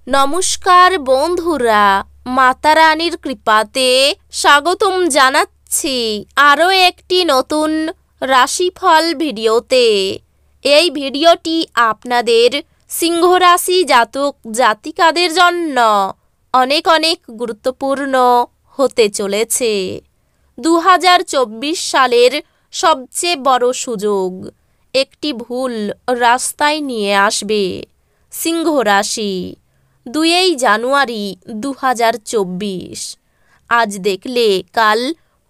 নমস্কার বন্ধুরা, মাতা রানীর কৃপাতে স্বাগতম জানাচ্ছি আরও একটি নতুন রাশিফল ভিডিওতে। এই ভিডিওটি আপনাদের সিংহ রাশি জাতক জাতিকাদের জন্য অনেক অনেক গুরুত্বপূর্ণ হতে চলেছে। 2024 সালের সবচেয়ে বড় সুযোগ একটি ভুল রাস্তায় নিয়ে আসবে সিংহ রাশি। 2 জানুয়ারি 2024। আজ দেখলে কাল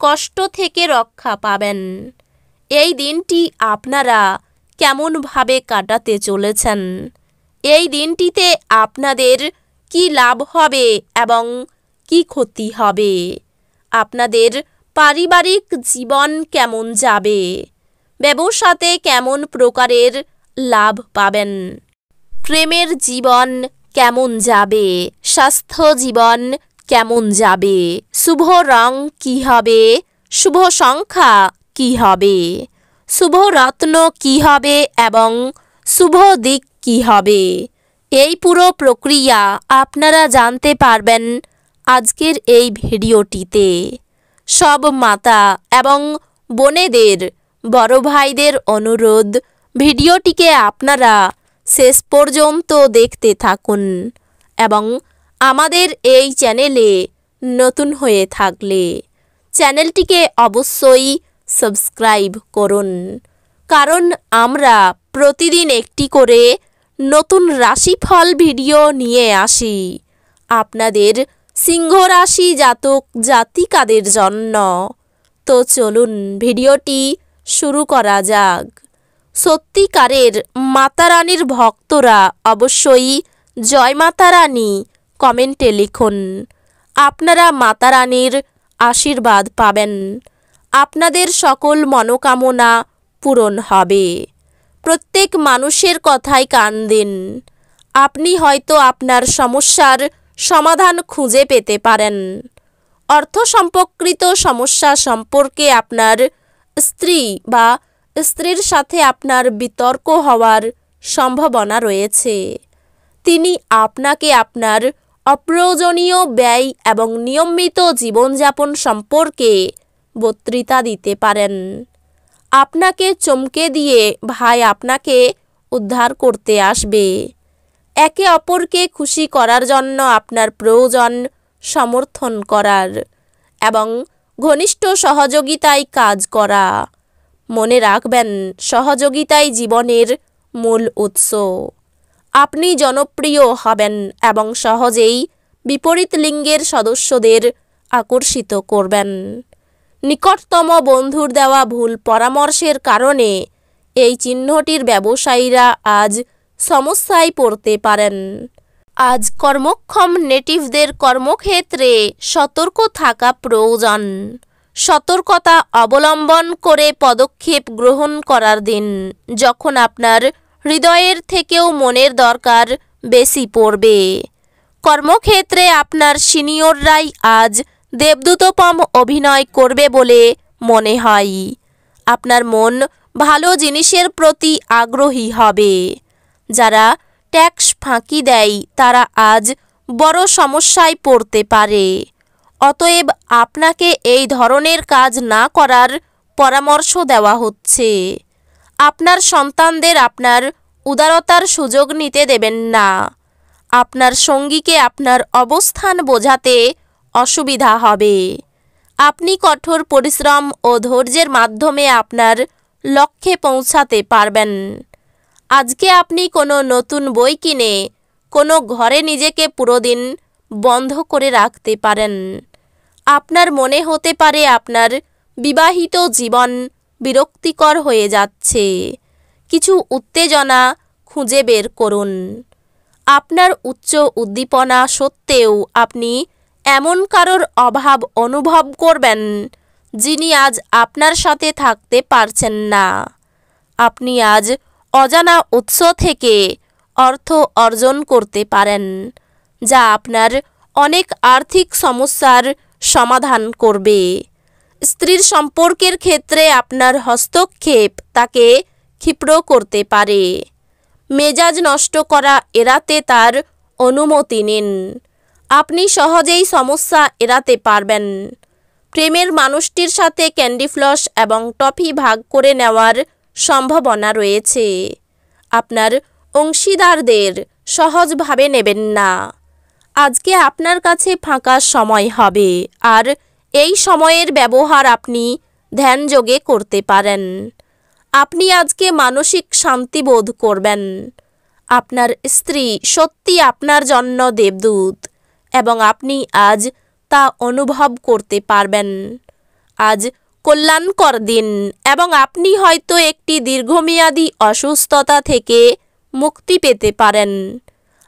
কষ্ট থেকে রক্ষা পাবেন। এই দিনটি আপনারা কেমনভাবে কাটাতে চলেছেন, এই দিনটিতে আপনাদের কি লাভ হবে এবং কি ক্ষতি হবে, আপনাদের পারিবারিক জীবন কেমন যাবে, ব্যবসাতে কেমন প্রকারের লাভ পাবেন, প্রেমের জীবন কেমন যাবে, স্বাস্থ্য জীবন কেমন যাবে, শুভ রং কি হবে, শুভ সংখ্যা কি হবে, শুভ রত্ন কি হবে এবং শুভ দিক কি হবে, এই পুরো প্রক্রিয়া আপনারা জানতে পারবেন আজকের এই ভিডিওটিতে। সব মাতা এবং বোনেদের, বড় ভাইদের অনুরোধ, ভিডিওটিকে আপনারা শেষ পর্যন্ত দেখতে থাকুন এবং আমাদের এই চ্যানেলে নতুন হয়ে থাকলে চ্যানেলটিকে অবশ্যই সাবস্ক্রাইব করুন, কারণ আমরা প্রতিদিন একটি করে নতুন রাশিফল ভিডিও নিয়ে আসি আপনাদের সিংহ রাশি জাতক জাতিকাদের জন্য। তো চলুন ভিডিওটি শুরু করা যাক। সত্যিকারের মাতা রানীর ভক্তরা অবশ্যই জয় মাতা রানী কমেন্টে লিখুন। আপনারা মাতা রানীর আশীর্বাদ পাবেন, আপনাদের সকল মনোকামনা পূরণ হবে। প্রত্যেক মানুষের কথায় কান দিন। আপনি হয়তো আপনার সমস্যার সমাধান খুঁজে পেতে পারেন। অর্থ সম্পর্কিত সমস্যা সম্পর্কে আপনার স্ত্রী বা স্ত্রীর সাথে আপনার বিতর্ক হওয়ার সম্ভাবনা রয়েছে। তিনি আপনাকে আপনার অপ্রয়োজনীয় ব্যয় এবং নিয়মিত জীবনযাপন সম্পর্কে বক্তৃতা দিতে পারেন। আপনাকে চমকে দিয়ে ভাই আপনাকে উদ্ধার করতে আসবে। একে অপরকে খুশি করার জন্য আপনার প্রয়োজন সমর্থন করার এবং ঘনিষ্ঠ সহযোগিতায় কাজ করা। মনে রাখবেন, সহযোগিতাই জীবনের মূল উৎস। আপনি জনপ্রিয় হবেন এবং সহজেই বিপরীত লিঙ্গের সদস্যদের আকর্ষিত করবেন। নিকটতম বন্ধুর দেওয়া ভুল পরামর্শের কারণে এই চিহ্নটির ব্যবসায়ীরা আজ সমস্যায় পড়তে পারেন। আজ কর্মক্ষম নেটিভদের কর্মক্ষেত্রে সতর্ক থাকা প্রয়োজন। সতর্কতা অবলম্বন করে পদক্ষেপ গ্রহণ করার দিন, যখন আপনার হৃদয়ের থেকেও মনের দরকার বেশি পড়বে। কর্মক্ষেত্রে আপনার সিনিয়ররাই আজ দেবদূতপম অভিনয় করবে বলে মনে হয়। আপনার মন ভালো জিনিসের প্রতি আগ্রহী হবে। যারা ট্যাক্স ফাঁকি দেয় তারা আজ বড় সমস্যায় পড়তে পারে। অতএব আপনাকে এই ধরনের কাজ না করার পরামর্শ দেওয়া হচ্ছে। আপনার সন্তানদের আপনার উদারতার সুযোগ নিতে দেবেন না। আপনার সঙ্গীকে আপনার অবস্থান বোঝাতে অসুবিধা হবে। আপনি কঠোর পরিশ্রম ও ধৈর্যের মাধ্যমে আপনার লক্ষ্যে পৌঁছাতে পারবেন। আজকে আপনি কোনো নতুন বই কিনে কোনো ঘরে নিজেকে পুরো দিন বন্ধ করে রাখতে পারেন। আপনার মনে হতে পারে আপনার বিবাহিত জীবন বিরক্তিকর হয়ে যাচ্ছে। কিছু উত্তেজনা খুঁজে বের করুন। আপনার উচ্চ উদ্দীপনা সত্ত্বেও আপনি এমন কারোর অভাব অনুভব করবেন যিনি আজ আপনার সাথে থাকতে পারছেন না। আপনি আজ অজানা উৎস থেকে অর্থ অর্জন করতে পারেন, যা আপনার অনেক আর্থিক সমস্যার সমাধান করবে। স্ত্রীর সম্পর্কের ক্ষেত্রে আপনার হস্তক্ষেপ তাকে ক্ষিপ্র করতে পারে। মেজাজ নষ্ট করা এড়াতে তার অনুমতি নিন। আপনি সহজেই সমস্যা এড়াতে পারবেন। প্রেমের মানুষটির সাথে ক্যান্ডি ফ্লস এবং টফি ভাগ করে নেওয়ার সম্ভাবনা রয়েছে। আপনার অংশীদারদের সহজভাবে নেবেন না। আজকে আপনার কাছে ফাঁকা সময় হবে, আর এই সময়ের ব্যবহার আপনি ধ্যানযোগে করতে পারেন। আপনি আজকে মানসিক শান্তি বোধ করবেন। আপনার স্ত্রী সত্যি আপনার জন্য দেবদূত, এবং আপনি আজ তা অনুভব করতে পারবেন। আজ কল্যাণকর দিন, এবং আপনি হয়তো একটি দীর্ঘমেয়াদী অসুস্থতা থেকে মুক্তি পেতে পারেন।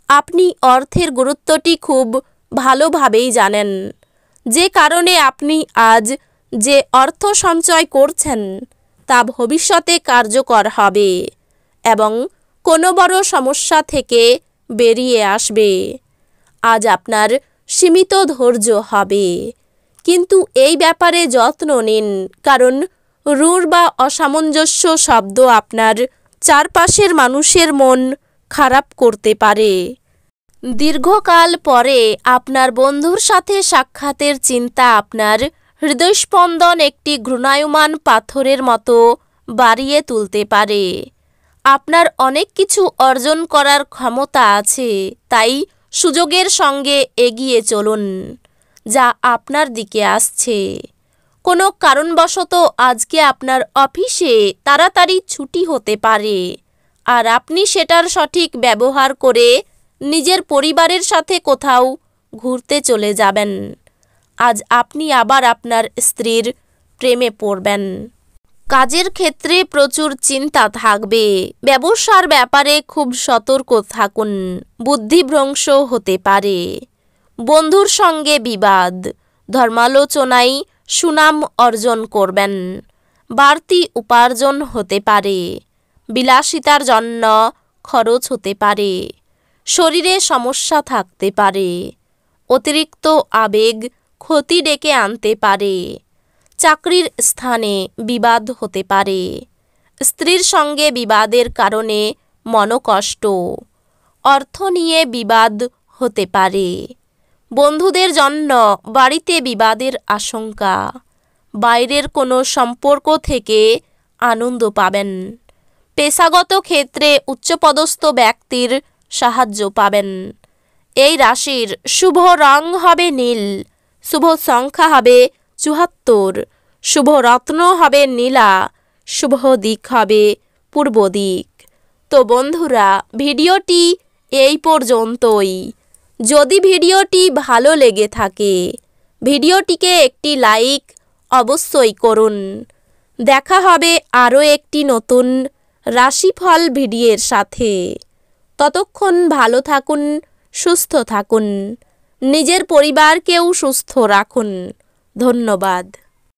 আপনি অর্থের গুরুত্বটি খুব ভালোভাবেই জানেন, যে কারণে আপনি আজ যে অর্থ সঞ্চয় করছেন তা ভবিষ্যতে কার্যকর হবে এবং কোনো বড় সমস্যা থেকে বেরিয়ে আসবে। আজ আপনার সীমিত ধৈর্য হবে, কিন্তু এই ব্যাপারে যত্ন নিন, কারণ রূঢ় বা অসামঞ্জস্য শব্দ আপনার চারপাশের মানুষের মন খারাপ করতে পারে। দীর্ঘকাল পরে আপনার বন্ধুর সাথে সাক্ষাতের চিন্তা আপনার হৃদয়স্পন্দন একটি ঘূর্ণায়মান পাথরের মতো বাড়িয়ে তুলতে পারে। আপনার অনেক কিছু অর্জন করার ক্ষমতা আছে, তাই সুযোগের সঙ্গে এগিয়ে চলুন যা আপনার দিকে আসছে। কোনো কারণবশত আজকে আপনার অফিসে তাড়াতাড়ি ছুটি হতে পারে, আর আপনি সেটার সঠিক ব্যবহার করে নিজের পরিবারের সাথে কোথাও ঘুরতে চলে যাবেন। আজ আপনি আবার আপনার স্ত্রীর প্রেমে পড়বেন। কাজের ক্ষেত্রে প্রচুর চিন্তা থাকবে। ব্যবসার ব্যাপারে খুব সতর্ক থাকুন, বুদ্ধিভ্রংশ হতে পারে। বন্ধুর সঙ্গে বিবাদ, ধর্মালোচনায় সুনাম অর্জন করবেন। বাড়তি উপার্জন হতে পারে। বিলাসিতার জন্য খরচ হতে পারে। শরীরে সমস্যা থাকতে পারে। অতিরিক্ত আবেগ ক্ষতি ডেকে আনতে পারে। চাকরির স্থানে বিবাদ হতে পারে। স্ত্রীর সঙ্গে বিবাদের কারণে মনোকষ্ট। অর্থ নিয়ে বিবাদ হতে পারে। বন্ধুদের জন্য বাড়িতে বিবাদের আশঙ্কা। বাইরের কোনো সম্পর্ক থেকে আনন্দ পাবেন। পেশাগত ক্ষেত্রে উচ্চপদস্থ ব্যক্তির সাহায্য পাবেন। এই রাশির শুভ রং হবে নীল, শুভ সংখ্যা হবে ৭৪, শুভ রত্ন হবে নীলা, শুভ দিক হবে পূর্ব দিক। তো বন্ধুরা, ভিডিওটি এই পর্যন্তই। যদি ভিডিওটি ভালো লেগে থাকে ভিডিওটিকে একটি লাইক অবশ্যই করুন। দেখা হবে আরও একটি নতুন রাশিফল ভিডিওর সাথে। ততক্ষণ ভালো থাকুন, সুস্থ থাকুন, নিজের পরিবারকেও সুস্থ রাখুন। ধন্যবাদ।